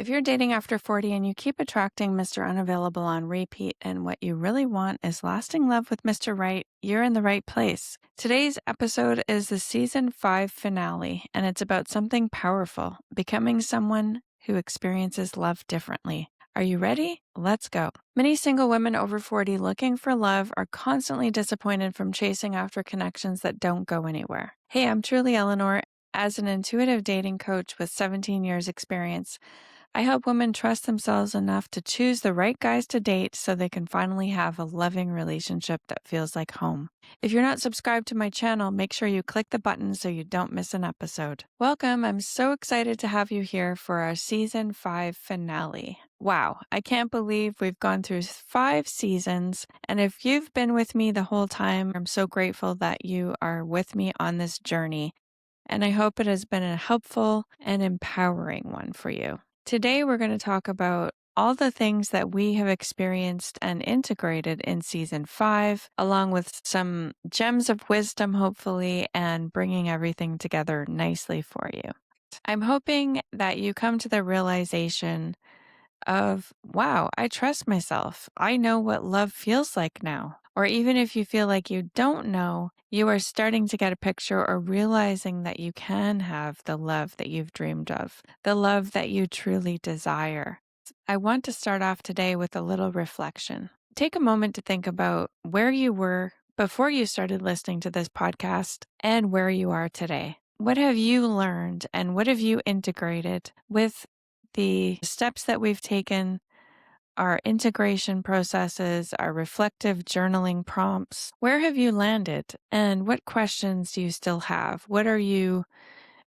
If you're dating after 40 and you keep attracting Mr. Unavailable on repeat, and what you really want is lasting love with Mr. Right, you're in the right place. Today's episode is the season 5 finale, and it's about something powerful, becoming someone who experiences love differently. Are you ready? Let's go. Many single women over 40 looking for love are constantly disappointed from chasing after connections that don't go anywhere. Hey, I'm Truly Eleanor. As an intuitive dating coach with 17 years experience, I help women trust themselves enough to choose the right guys to date so they can finally have a loving relationship that feels like home. If you're not subscribed to my channel, make sure you click the button so you don't miss an episode. Welcome. I'm so excited to have you here for our season 5 finale. Wow, I can't believe we've gone through 5 seasons. And if you've been with me the whole time, I'm so grateful that you are with me on this journey. And I hope it has been a helpful and empowering one for you. Today, we're going to talk about all the things that we have experienced and integrated in season 5, along with some gems of wisdom, hopefully, and bringing everything together nicely for you. I'm hoping that you come to the realization of, wow, I trust myself. I know what love feels like now. Or even if you feel like you don't know, you are starting to get a picture or realizing that you can have the love that you've dreamed of, the love that you truly desire. I want to start off today with a little reflection. Take a moment to think about where you were before you started listening to this podcast and where you are today. What have you learned and what have you integrated with the steps that we've taken, our integration processes, our reflective journaling prompts? Where have you landed and what questions do you still have? What are you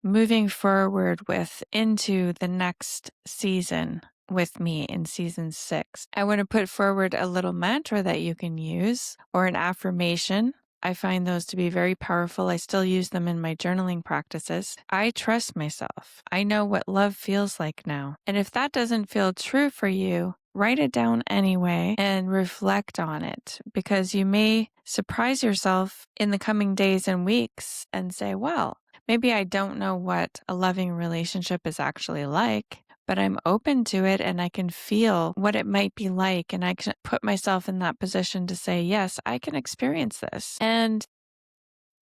moving forward with into the next season with me in season 6? I want to put forward a little mantra that you can use or an affirmation. I find those to be very powerful. I still use them in my journaling practices. I trust myself. I know what love feels like now. And if that doesn't feel true for you, write it down anyway and reflect on it, because you may surprise yourself in the coming days and weeks and say, well, maybe I don't know what a loving relationship is actually like, but I'm open to it and I can feel what it might be like. And I can put myself in that position to say, yes, I can experience this. And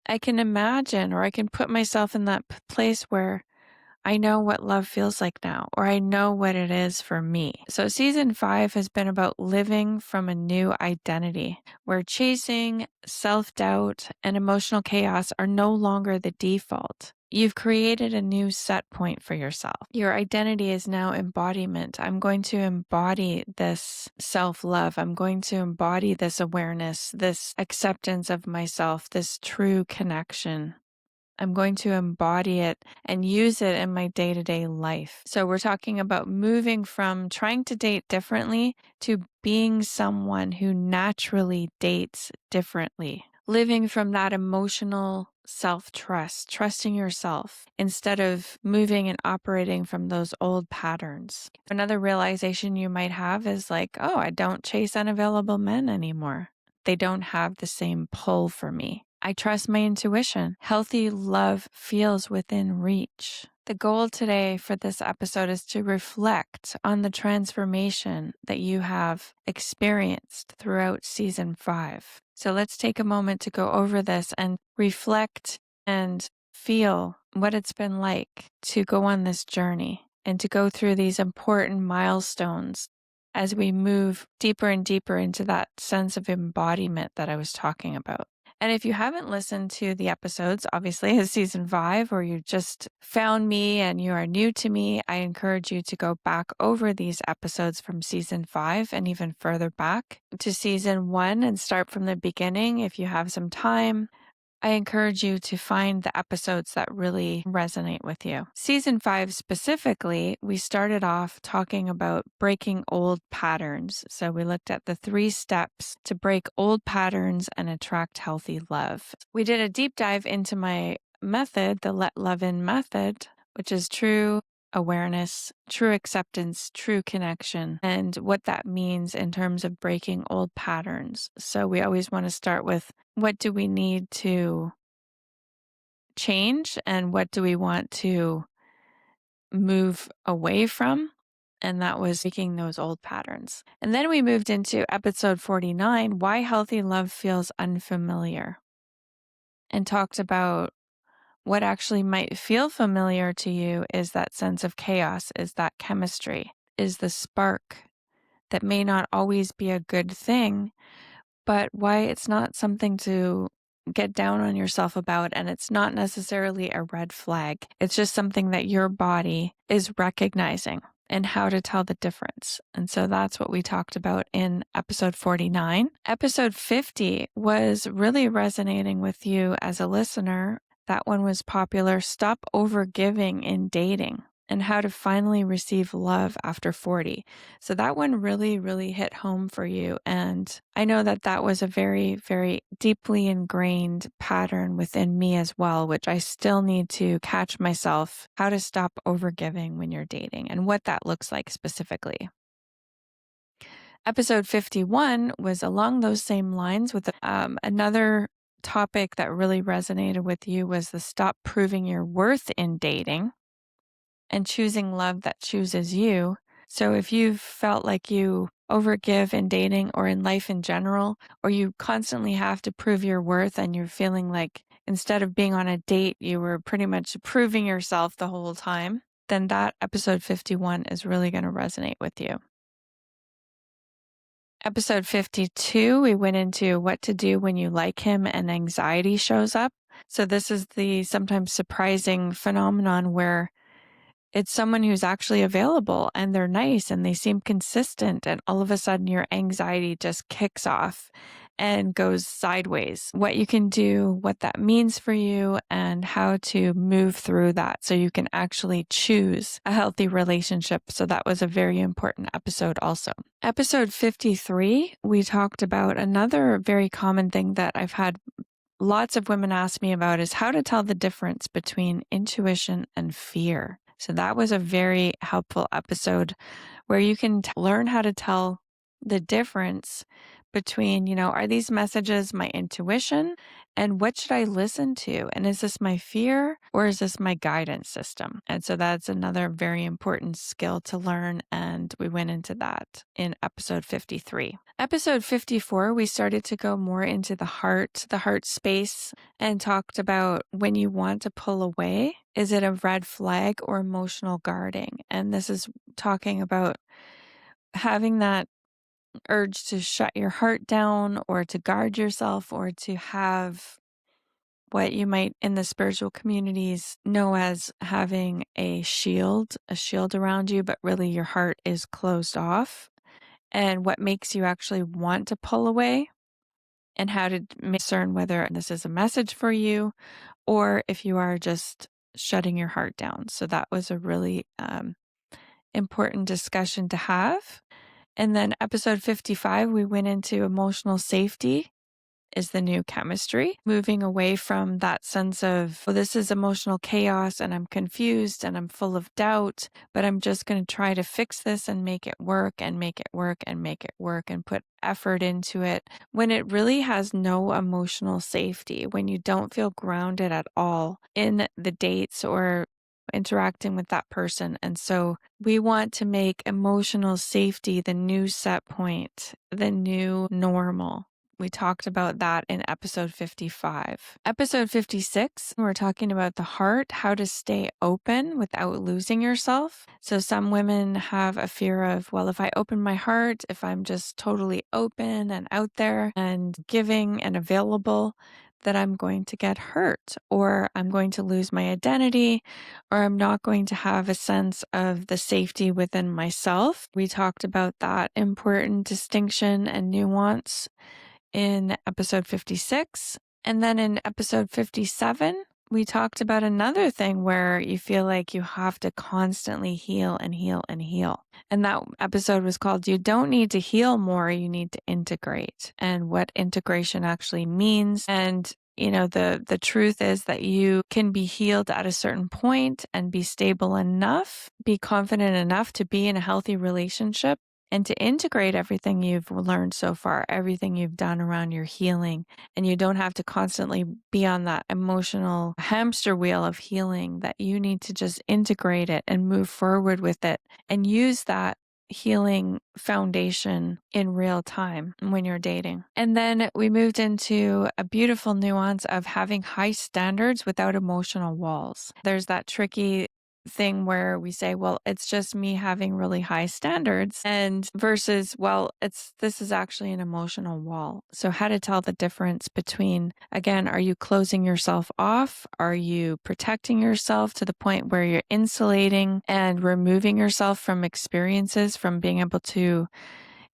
I can imagine, or I can put myself in that place where I know what love feels like now, or I know what it is for me. So season 5 has been about living from a new identity where chasing, self-doubt, and emotional chaos are no longer the default. You've created a new set point for yourself. Your identity is now embodiment. I'm going to embody this self-love. I'm going to embody this awareness, this acceptance of myself, this true connection. I'm going to embody it and use it in my day-to-day life. So we're talking about moving from trying to date differently to being someone who naturally dates differently. Living from that emotional self-trust, trusting yourself instead of moving and operating from those old patterns. Another realization you might have is like, oh, I don't chase unavailable men anymore. They don't have the same pull for me. I trust my intuition. Healthy love feels within reach. The goal today for this episode is to reflect on the transformation that you have experienced throughout season 5. So let's take a moment to go over this and reflect and feel what it's been like to go on this journey and to go through these important milestones as we move deeper and deeper into that sense of embodiment that I was talking about. And if you haven't listened to the episodes, obviously, as season 5, or you just found me and you are new to me, I encourage you to go back over these episodes from season 5 and even further back to season 1 and start from the beginning if you have some time. I encourage you to find the episodes that really resonate with you. Season 5 specifically, we started off talking about breaking old patterns. So we looked at the 3 steps to break old patterns and attract healthy love. We did a deep dive into my method, the Let Love In method, which is true awareness, true acceptance, true connection, and what that means in terms of breaking old patterns. So we always want to start with, what do we need to change and what do we want to move away from? And that was breaking those old patterns. And then we moved into episode 49, Why Healthy Love Feels Unfamiliar, and talked about what actually might feel familiar to you is that sense of chaos, is that chemistry, is the spark that may not always be a good thing, but why it's not something to get down on yourself about, and it's not necessarily a red flag. It's just something that your body is recognizing and how to tell the difference. And so that's what we talked about in episode 49. Episode 50 was really resonating with you as a listener. That one was popular. Stop overgiving in dating and how to finally receive love after 40. So that one really, really hit home for you. And I know that that was a very, very deeply ingrained pattern within me as well, which I still need to catch myself how to stop overgiving when you're dating and what that looks like specifically. Episode 51 was along those same lines with another topic that really resonated with you was the stop proving your worth in dating and choosing love that chooses you. So if you've felt like you overgive in dating or in life in general, or you constantly have to prove your worth and you're feeling like instead of being on a date, you were pretty much proving yourself the whole time, then that episode 51 is really going to resonate with you. Episode 52, we went into what to do when you like him and anxiety shows up. So this is the sometimes surprising phenomenon where it's someone who's actually available and they're nice and they seem consistent, and all of a sudden your anxiety just kicks off and goes sideways. What you can do, what that means for you, and how to move through that so you can actually choose a healthy relationship. So that was a very important episode also. Episode 53, we talked about another very common thing that I've had lots of women ask me about is how to tell the difference between intuition and fear. So that was a very helpful episode where you can learn how to tell the difference between, are these messages my intuition and what should I listen to? And is this my fear or is this my guidance system? And so that's another very important skill to learn. And we went into that in episode 53. Episode 54, we started to go more into the heart space, and talked about when you want to pull away, is it a red flag or emotional guarding? And this is talking about having that urge to shut your heart down or to guard yourself or to have what you might in the spiritual communities know as having a shield around you, but really your heart is closed off. And what makes you actually want to pull away and how to discern whether this is a message for you or if you are just shutting your heart down. So that was a really important discussion to have. And then episode 55, we went into emotional safety is the new chemistry, moving away from that sense of, well, this is emotional chaos and I'm confused and I'm full of doubt, but I'm just going to try to fix this and make it work and make it work and make it work and put effort into it when it really has no emotional safety, when you don't feel grounded at all in the dates or interacting with that person. And so we want to make emotional safety the new set point, the new normal. We talked about that in episode 55. Episode 56, we're talking about the heart, how to stay open without losing yourself. So some women have a fear of, well, if I open my heart, if I'm just totally open and out there and giving and available, that I'm going to get hurt or I'm going to lose my identity or I'm not going to have a sense of the safety within myself. We talked about that important distinction and nuance in episode 56. And then in episode 57, we talked about another thing where you feel like you have to constantly heal and heal and heal. And that episode was called You Don't Need to Heal More, You Need to Integrate, and what integration actually means. And the truth is that you can be healed at a certain point and be stable enough, be confident enough to be in a healthy relationship and to integrate everything you've learned so far, everything you've done around your healing. And you don't have to constantly be on that emotional hamster wheel of healing, that you need to just integrate it and move forward with it and use that healing foundation in real time when you're dating. And then we moved into a beautiful nuance of having high standards without emotional walls. There's that tricky thing where we say, well, it's just me having really high standards, and versus, well, this is actually an emotional wall. So how to tell the difference between, again, are you closing yourself off? Are you protecting yourself to the point where you're insulating and removing yourself from experiences, from being able to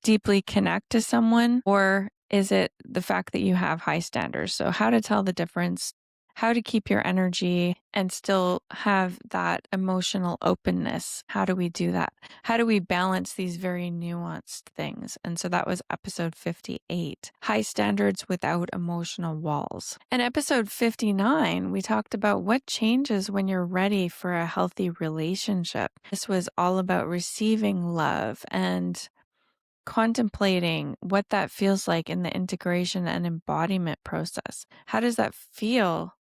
deeply connect to someone? Or is it the fact that you have high standards? So how to tell the difference, how to keep your energy and still have that emotional openness. How do we do that? How do we balance these very nuanced things? And so that was episode 58, high standards without emotional walls. And episode 59, we talked about what changes when you're ready for a healthy relationship. This was all about receiving love and contemplating what that feels like in the integration and embodiment process. How does that feel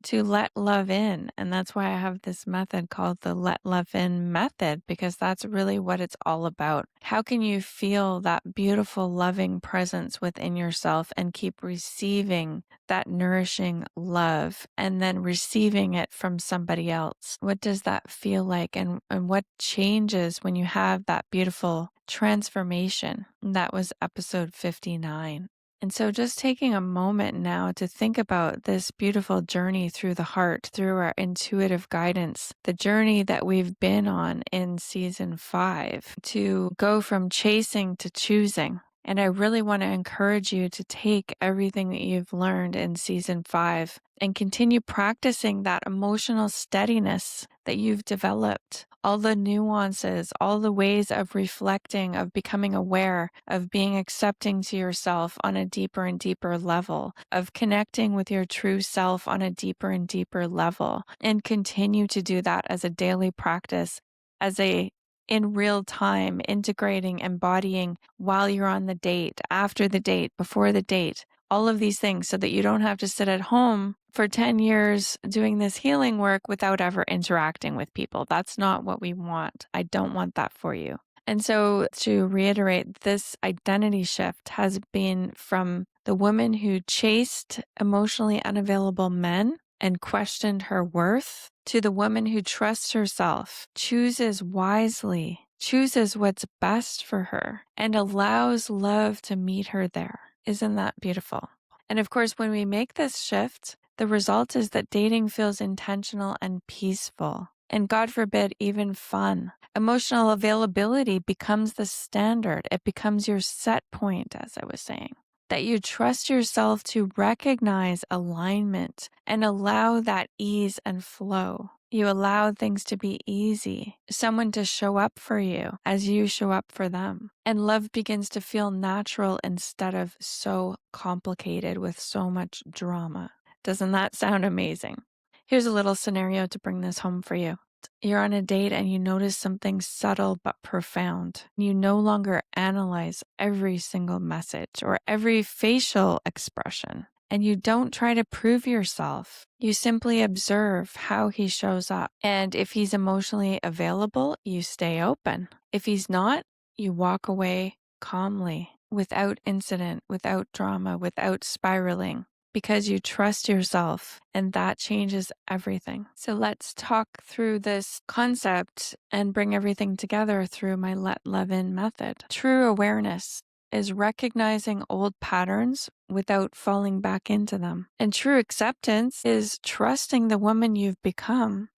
to let love in? And that's why I have this method called the Let Love In method, because that's really what it's all about. How can you feel that beautiful, loving presence within yourself and keep receiving that nourishing love and then receiving it from somebody else? What does that feel like? And what changes when you have that beautiful transformation? And that was episode 59. And so just taking a moment now to think about this beautiful journey through the heart, through our intuitive guidance, the journey that we've been on in season 5 to go from chasing to choosing. And I really want to encourage you to take everything that you've learned in season 5 and continue practicing that emotional steadiness that you've developed. All the nuances, all the ways of reflecting, of becoming aware, of being accepting to yourself on a deeper and deeper level, of connecting with your true self on a deeper and deeper level, and continue to do that as a daily practice, as a in real time, integrating, embodying while you're on the date, after the date, before the date, all of these things, so that you don't have to sit at home for 10 years doing this healing work without ever interacting with people. That's not what we want. I don't want that for you. And so to reiterate, this identity shift has been from the woman who chased emotionally unavailable men and questioned her worth to the woman who trusts herself, chooses wisely, chooses what's best for her, and allows love to meet her there. Isn't that beautiful? And of course, when we make this shift, the result is that dating feels intentional and peaceful, and God forbid, even fun. Emotional availability becomes the standard. It becomes your set point, as I was saying. That you trust yourself to recognize alignment and allow that ease and flow. You allow things to be easy, someone to show up for you as you show up for them. And love begins to feel natural instead of so complicated with so much drama. Doesn't that sound amazing? Here's a little scenario to bring this home for you. You're on a date and you notice something subtle but profound. You no longer analyze every single message or every facial expression. And you don't try to prove yourself. You simply observe how he shows up. And if he's emotionally available, you stay open. If he's not, you walk away calmly, without incident, without drama, without spiraling, because you trust yourself, and that changes everything. So let's talk through this concept and bring everything together through my Let Love In method. True awareness is recognizing old patterns without falling back into them. And true acceptance is trusting the woman you've become,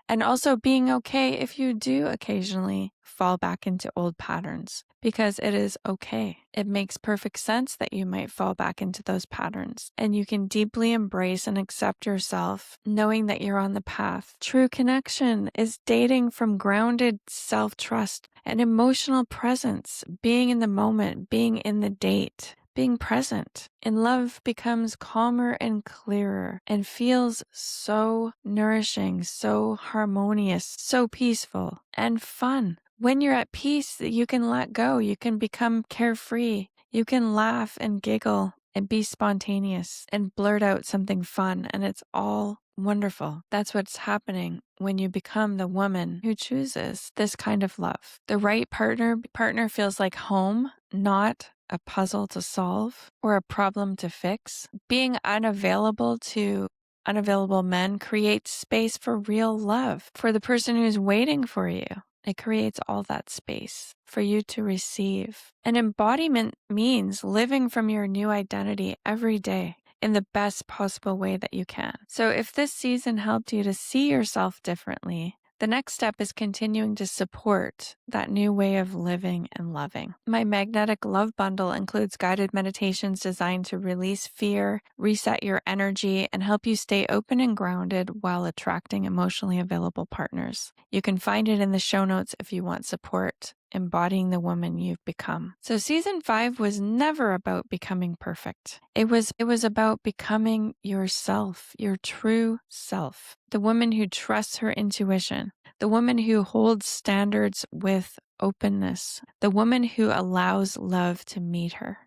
and also being okay if you do occasionally fall back into old patterns, because it is okay. It makes perfect sense that you might fall back into those patterns, and you can deeply embrace and accept yourself, knowing that you're on the path. True connection is dating from grounded self-trust and emotional presence, being in the moment, being in the date, being present. And love becomes calmer and clearer and feels so nourishing, so harmonious, so peaceful and fun. When you're at peace, you can let go. You can become carefree. You can laugh and giggle and be spontaneous and blurt out something fun. And it's all wonderful. That's what's happening when you become the woman who chooses this kind of love. The right partner feels like home, not a puzzle to solve or a problem to fix. Being unavailable to unavailable men creates space for real love for the person who's waiting for you. It creates all that space for you to receive. An embodiment means living from your new identity every day in the best possible way that you can. So if this season helped you to see yourself differently, the next step is continuing to support that new way of living and loving. My Magnetic Love Bundle includes guided meditations designed to release fear, reset your energy, and help you stay open and grounded while attracting emotionally available partners. You can find it in the show notes if you want support embodying the woman you've become. So season 5 was never about becoming perfect. It was about becoming yourself, your true self, the woman who trusts her intuition, the woman who holds standards with openness, the woman who allows love to meet her.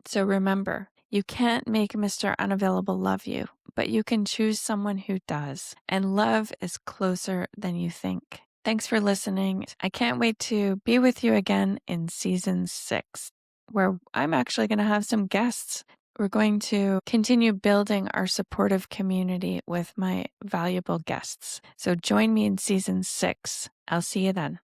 So remember, you can't make Mr. Unavailable love you, but you can choose someone who does. And love is closer than you think. Thanks for listening. I can't wait to be with you again in season 6, where I'm actually going to have some guests. We're going to continue building our supportive community with my valuable guests. So join me in season 6. I'll see you then.